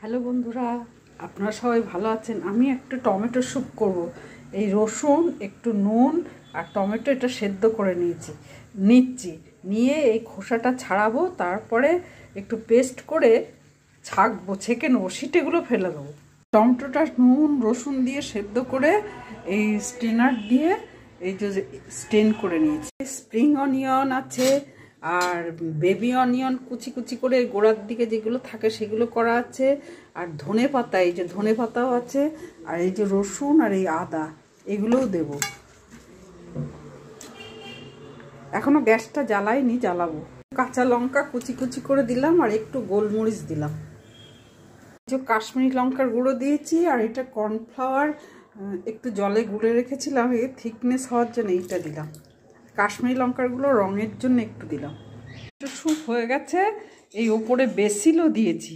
Hello বন্ধুরা, আপনারা সবাই ভালো আছেন। আমি একটা টমেটো স্যুপ করব। এই রসুন, একটু নুন আর টমেটো এটা সেদ্ধ করে নিচ্ছি। নিয়ে এই খোসাটা ছাড়াবো, তারপরে একটু পেস্ট করে ছেঁকে নেবো, সিটেগুলো ফেলে দেবো। টমেটোটা নুন রসুন দিয়ে সেদ্ধ করে এই স্ট্রেনার দিয়ে এই যে স্টেন করে নিয়েছি। স্প্রিং অনিয়ন আছে আর বেবি অনিয়ন কুচি কুচি করে গোড়ার দিকে যেগুলো থাকে সেগুলো করা আছে, আর ধনে পাতা, এই যে ধনে পাতাও আছে, আর এই যে রসুন আর এই আদা এগুলোও দেব। এখনো গ্যাসটা জ্বালাইনি, জ্বালাবো। কাঁচা লঙ্কা কুচি কুচি করে দিলাম আর একটু গোলমরিচ দিলাম। যে কাশ্মীরি লঙ্কার গুঁড়ো দিয়েছি, আর এটা কর্নফ্লাওয়ার একটু জলে গুলে রেখেছিলাম এই থিকনেস হওয়ার জন্য এইটা দিলাম। কাশ্মীরি লঙ্কারগুলো রঙের জন্য একটু দিলাম। একটু স্যুপ হয়ে গেছে। এই ওপরে বেসিলও দিয়েছি।